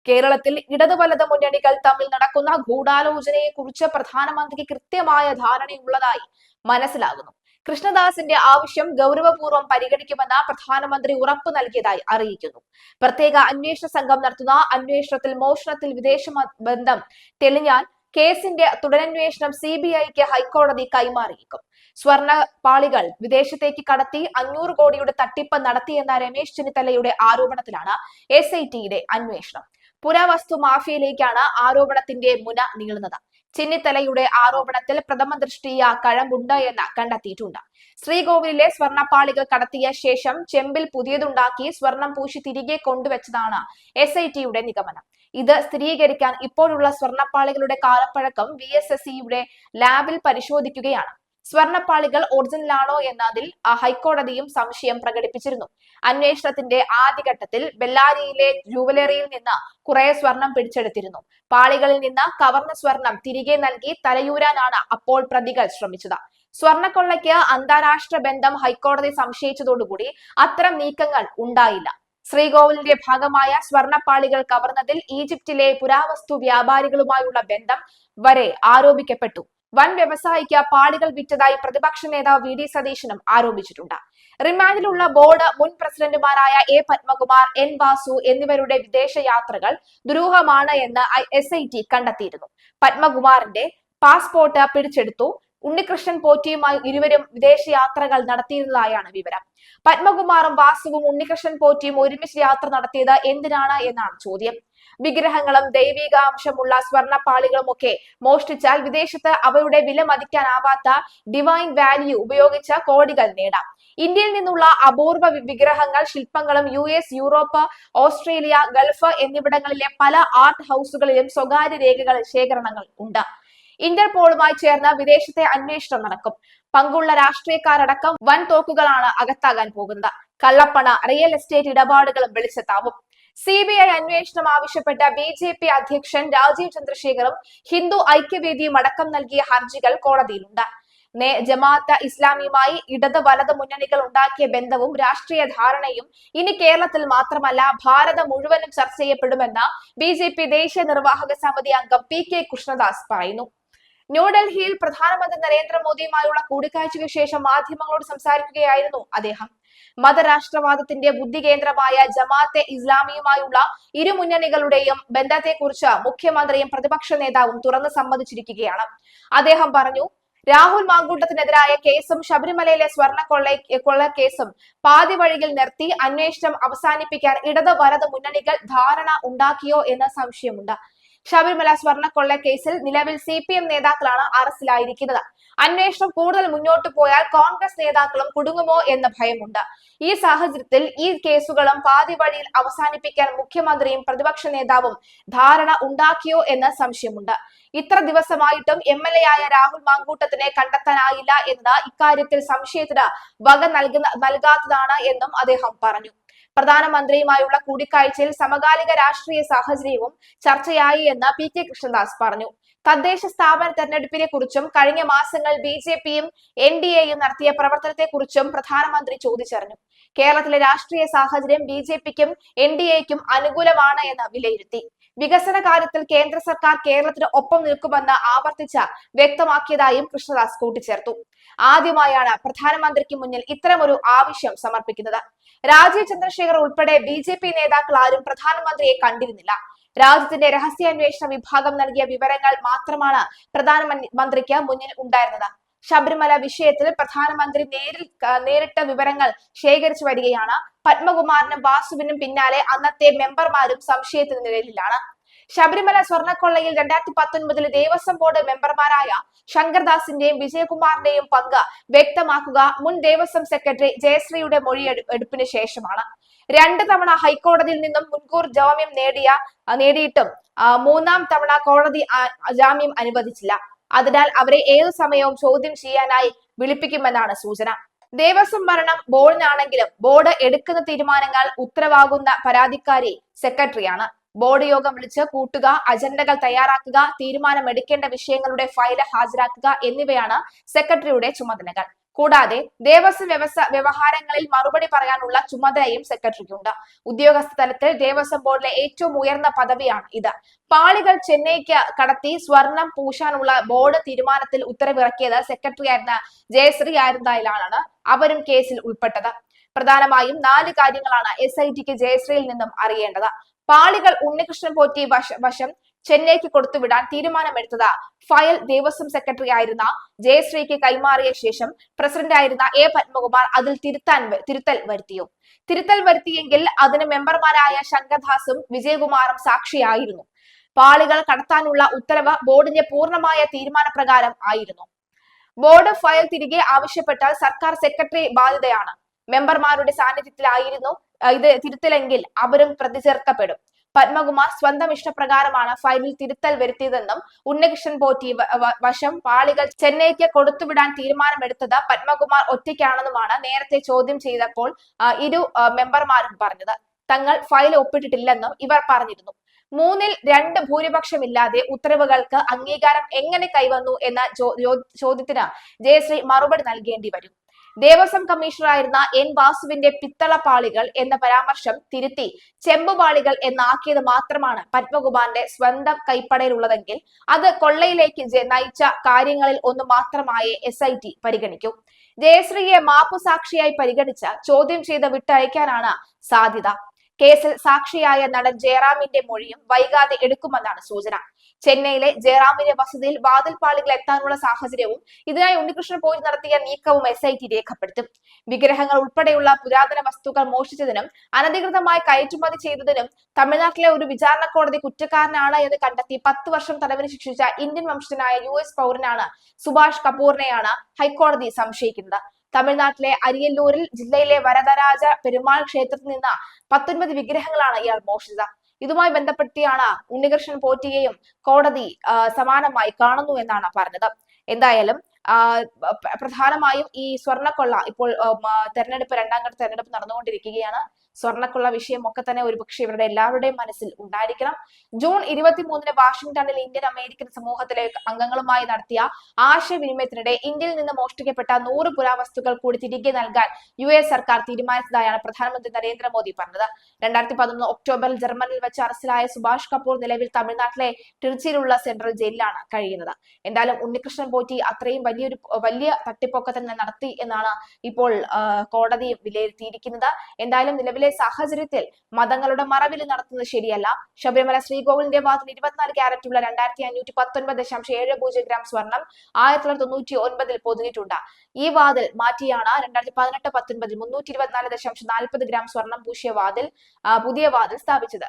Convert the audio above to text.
കേരളത്തിൽ ഇടതു വലത് മുന്നണികൾ തമ്മിൽ നടക്കുന്ന ഗൂഢാലോചനയെക്കുറിച്ച് പ്രധാനമന്ത്രിക്ക് കൃത്യമായ ധാരണയുള്ളതായി മനസ്സിലാകുന്നു. കൃഷ്ണദാസിന്റെ ആവശ്യം ഗൗരവപൂർവ്വം പരിഗണിക്കുമെന്ന് പ്രധാനമന്ത്രി ഉറപ്പു നൽകിയതായി അറിയിക്കുന്നു. പ്രത്യേക അന്വേഷണ സംഘം നടത്തുന്ന അന്വേഷണത്തിൽ മോഷണത്തിൽ വിദേശ ബന്ധം തെളിഞ്ഞാൽ കേസിന്റെ തുടരന്വേഷണം CBIക്ക് ഹൈക്കോടതി കൈമാറിയേക്കും. സ്വർണ്ണ പാളികൾ വിദേശത്തേക്ക് കടത്തി 500 കോടിയുടെ തട്ടിപ്പ് നടത്തിയെന്ന രമേശ് ചെന്നിത്തലയുടെ ആരോപണത്തിലാണ് SITയുടെ അന്വേഷണം. പുരാവസ്തു മാഫിയയിലേക്കാണ് ആരോപണത്തിന്റെ മുന നീളുന്നത്. ചെന്നിത്തലയുടെ ആരോപണത്തിൽ പ്രഥമ ദൃഷ്ടിയ കഴമ്പുണ്ട് എന്ന് കണ്ടെത്തിയിട്ടുണ്ട്. ശ്രീകോവിലിലെ സ്വർണ്ണപ്പാളികൾ കടത്തിയ ശേഷം ചെമ്പിൽ പുതിയതുണ്ടാക്കി സ്വർണം പൂശി തിരികെ കൊണ്ടുവച്ചതാണ് SITയുടെ നിഗമനം. ഇത് സ്ഥിരീകരിക്കാൻ ഇപ്പോഴുള്ള സ്വർണ്ണപ്പാളികളുടെ കാലപ്പഴക്കം VSSCയുടെ ലാബിൽ പരിശോധിക്കുകയാണ്. സ്വർണ്ണപ്പാളികൾ ഒറിജിനലാണോ എന്നതിൽ ഹൈക്കോടതിയും സംശയം പ്രകടിപ്പിച്ചിരുന്നു. അന്വേഷണത്തിന്റെ ആദ്യഘട്ടത്തിൽ ബെല്ലാരിയിലെ ജുവലറിയിൽ നിന്ന് കുറെ സ്വർണം പിടിച്ചെടുത്തിരുന്നു. പാളികളിൽ നിന്ന് കവർന്ന സ്വർണം തിരികെ നൽകി തലയൂരാനാണ് അപ്പോൾ പ്രതികൾ ശ്രമിച്ചത്. സ്വർണ്ണക്കൊള്ളയ്ക്ക് അന്താരാഷ്ട്ര ബന്ധം ഹൈക്കോടതി സംശയിച്ചതോടുകൂടി അത്തരം നീക്കങ്ങൾ ഉണ്ടായില്ല. ശ്രീകോവിലിന്റെ ഭാഗമായ സ്വർണ്ണപ്പാളികൾ കവർന്നതിൽ ഈജിപ്തിലെ പുരാവസ്തു വ്യാപാരികളുമായുള്ള ബന്ധം വരെ ആരോപിക്കപ്പെട്ടു. വൻ വ്യവസായിക്ക് പാളികൾ വിറ്റതായി പ്രതിപക്ഷ നേതാവ് VD സതീശനും ആരോപിച്ചിട്ടുണ്ട്. റിമാൻഡിലുള്ള ബോർഡ് മുൻ പ്രസിഡന്റുമാരായ A പത്മകുമാർ, N വാസു എന്നിവരുടെ വിദേശ യാത്രകൾ ദുരൂഹമാണ് എന്ന് SIT കണ്ടെത്തിയിരുന്നു. പത്മകുമാറിന്റെ പാസ്പോർട്ട് പിടിച്ചെടുത്തു. ഉണ്ണികൃഷ്ണൻ പോറ്റിയുമായി ഇരുവരും വിദേശയാത്രകൾ നടത്തിയിരുന്നതായാണ് വിവരം. പത്മകുമാറും വാസുവും ഉണ്ണികൃഷ്ണൻ പോറ്റിയും ഒരുമിച്ച് യാത്ര നടത്തിയത് എന്തിനാണ് എന്നാണ് ചോദ്യം. വിഗ്രഹങ്ങളും ദൈവികാംശമുള്ള സ്വർണ്ണപ്പാളികളും ഒക്കെ മോഷ്ടിച്ചാൽ വിദേശത്ത് അവയുടെ വില മതിക്കാനാവാത്ത ഡിവൈൻ വാല്യൂ ഉപയോഗിച്ച് കോടികൾ നേടാം. ഇന്ത്യയിൽ നിന്നുള്ള അപൂർവ വിഗ്രഹങ്ങൾ, ശില്പങ്ങളും US, യൂറോപ്പ്, ഓസ്ട്രേലിയ, ഗൾഫ് എന്നിവിടങ്ങളിലെ പല ആർട്ട് ഹൗസുകളിലും സ്വകാര്യ രേഖകളിൽ ശേഖരണങ്ങൾ ഉണ്ട്. ഇന്റർപോളുമായി ചേർന്ന് വിദേശത്തെ അന്വേഷണം നടക്കും. പങ്കുള്ള രാഷ്ട്രീയക്കാരടക്കം വൻ തോക്കുകളാണ് അകത്താകാൻ പോകുന്നത്. കള്ളപ്പണ, റിയൽ എസ്റ്റേറ്റ് ഇടപാടുകളും വെളിച്ചത്താവും. CBI അന്വേഷണം ആവശ്യപ്പെട്ട BJP അധ്യക്ഷൻ രാജീവ് ചന്ദ്രശേഖറും ഹിന്ദു ഐക്യവേദിയും അടക്കം നൽകിയ ഹർജികൾ കോടതിയിലുണ്ട്. ജമാഅത്ത് ഇസ്ലാമിയുമായി ഇടത് വലത് മുന്നണികൾ ഉണ്ടാക്കിയ ബന്ധവും രാഷ്ട്രീയ ധാരണയും ഇനി കേരളത്തിൽ മാത്രമല്ല ഭാരതം മുഴുവനും ചർച്ച ചെയ്യപ്പെടുമെന്ന് BJP ദേശീയ നിർവാഹക സമിതി അംഗം PK കൃഷ്ണദാസ് പറയുന്നു. ന്യൂഡൽഹിയിൽ പ്രധാനമന്ത്രി നരേന്ദ്രമോദിയുമായുള്ള കൂടിക്കാഴ്ചയ്ക്ക് ശേഷം മാധ്യമങ്ങളോട് സംസാരിക്കുകയായിരുന്നു അദ്ദേഹം. മതരാഷ്ട്രവാദത്തിന്റെ ബുദ്ധികേന്ദ്രമായ ജമാഅത്തെ ഇസ്ലാമിയുമായുള്ള ഇരു മുന്നണികളുടെയും ബന്ധത്തെക്കുറിച്ച് മുഖ്യമന്ത്രിയും പ്രതിപക്ഷ നേതാവും തുറന്നു സമ്മതിച്ചിരിക്കുകയാണ്. അദ്ദേഹം പറഞ്ഞു, രാഹുൽ മാങ്കൂട്ടത്തിനെതിരായ കേസും ശബരിമലയിലെ സ്വർണ്ണക്കൊള്ള കേസും പാതി വഴിയിൽ നിർത്തി അന്വേഷണം അവസാനിപ്പിക്കാൻ ഇടത് വലത് മുന്നണികൾ ധാരണ ഉണ്ടാക്കിയോ എന്ന് സംശയമുണ്ട്. ശബരിമല സ്വർണ്ണക്കൊള്ള കേസിൽ നിലവിൽ CPM നേതാക്കളാണ് അറസ്റ്റിലായിരിക്കുന്നത്. അന്വേഷണം കൂടുതൽ മുന്നോട്ട് പോയാൽ കോൺഗ്രസ് നേതാക്കളും കുടുങ്ങുമോ എന്ന ഭയമുണ്ട്. ഈ സാഹചര്യത്തിൽ ഈ കേസുകളും പാതി വഴിയിൽ അവസാനിപ്പിക്കാൻ മുഖ്യമന്ത്രിയും പ്രതിപക്ഷ നേതാവും ധാരണ ഉണ്ടാക്കിയോ എന്ന സംശയമുണ്ട്. ഇത്ര ദിവസമായിട്ടും MLA ആയ രാഹുൽ മാങ്കൂട്ടത്തിനെ കണ്ടെത്താനായില്ല എന്നത് ഇക്കാര്യത്തിൽ സംശയത്തിന് വക നൽകാത്തതാണ് എന്നും അദ്ദേഹം പറഞ്ഞു. പ്രധാനമന്ത്രിയുമായുള്ള കൂടിക്കാഴ്ചയിൽ സമകാലിക രാഷ്ട്രീയ സാഹചര്യവും ചർച്ചയായി എന്ന് PK കൃഷ്ണദാസ് പറഞ്ഞു. തദ്ദേശ സ്ഥാപന തെരഞ്ഞെടുപ്പിനെ കുറിച്ചും കഴിഞ്ഞ മാസങ്ങളിൽ BJPയും NDAയും നടത്തിയ പ്രവർത്തനത്തെക്കുറിച്ചും പ്രധാനമന്ത്രി ചോദിച്ചറിഞ്ഞു. കേരളത്തിലെ രാഷ്ട്രീയ സാഹചര്യം BJPക്കും NDAയ്ക്കും അനുകൂലമാണ് എന്ന് വിലയിരുത്തി. വികസന കാര്യത്തിൽ കേന്ദ്ര സർക്കാർ കേരളത്തിന് ഒപ്പം നിൽക്കുമെന്ന് ആവർത്തിച്ച് വ്യക്തമാക്കിയതായും കൃഷ്ണദാസ് കൂട്ടിച്ചേർത്തു. ആദ്യമായാണ് പ്രധാനമന്ത്രിക്ക് മുന്നിൽ ഇത്തരമൊരു ആവശ്യം സമർപ്പിക്കുന്നത്. രാജീവ് ചന്ദ്രശേഖർ ഉൾപ്പെടെ BJP നേതാക്കൾ ആരും പ്രധാനമന്ത്രിയെ കണ്ടിരുന്നില്ല. രാജ്യത്തിന്റെ രഹസ്യാന്വേഷണ വിഭാഗം നൽകിയ വിവരങ്ങൾ മാത്രമാണ് പ്രധാനമന്ത്രിക്ക് മുന്നിൽ ഉണ്ടായിരുന്നത്. ശബരിമല വിഷയത്തിൽ പ്രധാനമന്ത്രി നേരിട്ട വിവരങ്ങൾ ശേഖരിച്ചു വരികയാണ്. പത്മകുമാറിനും വാസുവിനും പിന്നാലെ അന്നത്തെ മെമ്പർമാരും സംശയത്തിന് നിഴലിലാണ്. ശബരിമല സ്വർണ്ണക്കൊള്ളയിൽ 2019 ദേവസ്വം ബോർഡ് മെമ്പർമാരായ ശങ്കർദാസിന്റെയും വിജയകുമാറിന്റെയും പങ്ക് വ്യക്തമാക്കുക മുൻ ദേവസ്വം സെക്രട്ടറി ജയശ്രീയുടെ മൊഴിയെടുപ്പിന് ശേഷമാണ്. 2 തവണ ഹൈക്കോടതിയിൽ നിന്നും മുൻകൂർ ജാമ്യം നേടിയിട്ടും 3-ാം തവണ കോടതി ജാമ്യം അനുവദിച്ചില്ല. അതിനാൽ അവരെ ഏതു സമയവും ചോദ്യം ചെയ്യാനായി വിളിപ്പിക്കുമെന്നാണ് സൂചന. ദേവസ്വം ഭരണം ബോർഡിനാണെങ്കിലും ബോർഡ് എടുക്കുന്ന തീരുമാനങ്ങൾ ഉത്തരവാകുന്ന പരാതിക്കാരി സെക്രട്ടറിയാണ്. ബോർഡ് യോഗം വിളിച്ച് കൂട്ടുക, അജണ്ടകൾ തയ്യാറാക്കുക, തീരുമാനമെടുക്കേണ്ട വിഷയങ്ങളുടെ ഫയല് ഹാജരാക്കുക എന്നിവയാണ് സെക്രട്ടറിയുടെ ചുമതലകൾ. കൂടാതെ ദേവസ്വം വ്യവഹാരങ്ങളിൽ മറുപടി പറയാനുള്ള ചുമതലയും സെക്രട്ടറിക്കുണ്ട്. ഉദ്യോഗസ്ഥ തലത്തിൽ ദേവസ്വം ബോർഡിലെ ഏറ്റവും ഉയർന്ന പദവിയാണ് ഇത്. പാളികൾ ചെന്നൈക്ക് കടത്തി സ്വർണം പൂശാനുള്ള ബോർഡ് തീരുമാനത്തിൽ ഉത്തരവിറക്കിയത് സെക്രട്ടറി ആയിരുന്ന ജയശ്രീ ആയിരുന്നതിലാണ് അവരും കേസിൽ ഉൾപ്പെട്ടത്. പ്രധാനമായും 4 കാര്യങ്ങളാണ് SITക്ക് ജയശ്രീയിൽ നിന്നും അറിയേണ്ടത്. പാളികൾ ഉണ്ണികൃഷ്ണൻ പോറ്റി വശം ചെന്നൈക്ക് കൊടുത്തുവിടാൻ തീരുമാനമെടുത്തത് ഫയൽ ദേവസ്വം സെക്രട്ടറി ആയിരുന്ന ജയശ്രീക്ക് കൈമാറിയ ശേഷം പ്രസിഡന്റ് ആയിരുന്ന A. പത്മകുമാർ അതിൽ തിരുത്തൽ വരുത്തിയോ? തിരുത്തൽ വരുത്തിയെങ്കിൽ അതിന് മെമ്പർമാരായ ശങ്കർദാസും വിജയകുമാറും സാക്ഷിയായിരുന്നു. പാളികൾ കടത്താനുള്ള ഉത്തരവ് ബോർഡിന്റെ പൂർണ്ണമായ തീരുമാനപ്രകാരം ആയിരുന്നു. ബോർഡ് ഫയൽ തിരികെ ആവശ്യപ്പെട്ടാൽ സർക്കാർ സെക്രട്ടറി ബാധ്യതയാണ്. മെമ്പർമാരുടെ സാന്നിധ്യത്തിലായിരുന്നു ഇത് തിരുത്തലെങ്കിൽ അവരും പ്രതി ചേർക്കപ്പെടും. പത്മകുമാർ സ്വന്തം ഇഷ്ടപ്രകാരമാണ് ഫയലിൽ തിരുത്തൽ വരുത്തിയതെന്നും ഉണ്ണികൃഷ്ണൻ പോറ്റി വശം പാളികൾ ചെന്നൈക്ക് കൊടുത്തുവിടാൻ തീരുമാനമെടുത്തത് പത്മകുമാർ ഒറ്റയ്ക്കാണെന്നുമാണ് നേരത്തെ ചോദ്യം ചെയ്തപ്പോൾ ഇരു മെമ്പർമാരും പറഞ്ഞത്. തങ്ങൾ ഫയൽ ഒപ്പിട്ടിട്ടില്ലെന്നും ഇവർ പറഞ്ഞിരുന്നു. 3ൽ 2 ഭൂരിപക്ഷമില്ലാതെ ഉത്തരവുകൾക്ക് അംഗീകാരം എങ്ങനെ കൈവന്നു എന്ന ചോദ്യത്തിന് ജയശ്രീ മറുപടി നൽകേണ്ടി വരും. ദേവസ്വം കമ്മീഷണറായിരുന്ന N. വാസുവിന്റെ പിത്തള പാളികൾ എന്ന പരാമർശം തിരുത്തി ചെമ്പുപാളികൾ എന്നാക്കിയത് മാത്രമാണ് പത്മകുമാറിന്റെ സ്വന്തം കൈപ്പടയിലുള്ളതെങ്കിൽ അത് കൊള്ളയിലേക്ക് നയിച്ച കാര്യങ്ങളിൽ ഒന്ന് മാത്രമായി SIT പരിഗണിക്കൂ. ജയശ്രീയെ മാപ്പുസാക്ഷിയായി പരിഗണിച്ച് ചോദ്യം ചെയ്ത് വിട്ടയക്കാനാണ് സാധ്യത. കേസിൽ സാക്ഷിയായ നടൻ ജയറാമിന്റെ മൊഴിയും വൈകാതെ എടുക്കുമെന്നാണ് സൂചന. ചെന്നൈയിലെ ജയറാമിന്റെ വസതിയിൽ വാതിൽപ്പാളികൾ എത്താനുള്ള സാഹചര്യവും ഇതിനായി ഉണ്ണികൃഷ്ണൻ പോയി നടത്തിയ നീക്കവും SIT രേഖപ്പെടുത്തും. വിഗ്രഹങ്ങൾ ഉൾപ്പെടെയുള്ള പുരാതന വസ്തുക്കൾ മോഷ്ടിച്ചതിനും അനധികൃതമായി കയറ്റുമതി ചെയ്തതിനും തമിഴ്നാട്ടിലെ ഒരു വിചാരണ കോടതി കുറ്റക്കാരനാണ് എന്ന് കണ്ടെത്തി 10 വർഷം തടവിന് ശിക്ഷിച്ച ഇന്ത്യൻ വംശജനായ US പൗരനാണ് സുഭാഷ് കപൂറിനെയാണ് ഹൈക്കോടതി സംശയിക്കുന്നത്. തമിഴ്നാട്ടിലെ അരിയല്ലൂരിൽ ജില്ലയിലെ വരദരാജ പെരുമാൾ ക്ഷേത്രത്തിൽ നിന്ന് 19 വിഗ്രഹങ്ങളാണ് ഇയാൾ മോഷ്ടിച്ചത്. ഇതുമായി ബന്ധപ്പെടുത്തിയാണ് ഉണ്ണികൃഷ്ണൻ പോറ്റിയെയും കോടതി സമാനമായി കാണുന്നു എന്നാണ് പറഞ്ഞത്. എന്തായാലും പ്രധാനമായും ഈ സ്വർണ്ണക്കൊള്ള ഇപ്പോൾ തെരഞ്ഞെടുപ്പ് 2ാം ഘട്ട തെരഞ്ഞെടുപ്പ് നടന്നുകൊണ്ടിരിക്കുകയാണ്. സ്വർണ്ണക്കൊള്ള വിഷയമൊക്കെ തന്നെ ഒരുപക്ഷെ ഇവരുടെ എല്ലാവരുടെയും മനസ്സിൽ ഉണ്ടായിരിക്കണം. ജൂൺ 23-ന് വാഷിംഗ്ടണിൽ ഇന്ത്യൻ അമേരിക്കൻ സമൂഹത്തിലെ അംഗങ്ങളുമായി നടത്തിയ ആശയവിനിമയത്തിനിടെ ഇന്ത്യയിൽ നിന്ന് മോഷ്ടിക്കപ്പെട്ട 100 പുരാവസ്തുക്കൾ കൂടി തിരികെ നൽകാൻ US സർക്കാർ തീരുമാനിച്ചതായാണ് പ്രധാനമന്ത്രി നരേന്ദ്രമോദി പറഞ്ഞത്. 2011 ഒക്ടോബറിൽ ജർമ്മനിയിൽ വെച്ച് അറസ്റ്റിലായ സുഭാഷ് കപൂർ നിലവിൽ തമിഴ്നാട്ടിലെ തിരുച്ചിയിലുള്ള സെൻട്രൽ ജയിലിലാണ് കഴിയുന്നത്. എന്തായാലും ഉണ്ണികൃഷ്ണൻ പോറ്റി അത്രയും വലിയ തട്ടിപ്പൊക്കെ തന്നെ നടത്തി എന്നാണ് ഇപ്പോൾ കോടതി വിലയിരുത്തിയിരിക്കുന്നത്. എന്തായാലും നിലവിലെ സാഹചര്യത്തിൽ മതങ്ങളുടെ മറവിൽ നടത്തുന്നത് ശരിയല്ല. ശബരിമല ശ്രീകോവിലിന്റെ വാതിൽ 24 ക്യാരറ്റുള്ള 2519.70 ഗ്രാം സ്വർണം 1999 പൊതിഞ്ഞിട്ടുണ്ട്. ഈ വാതിൽ മാറ്റിയാണ് 2018-19 324.40 ഗ്രാം സ്വർണം പൂശിയ പുതിയ വാതിൽ സ്ഥാപിച്ചത്.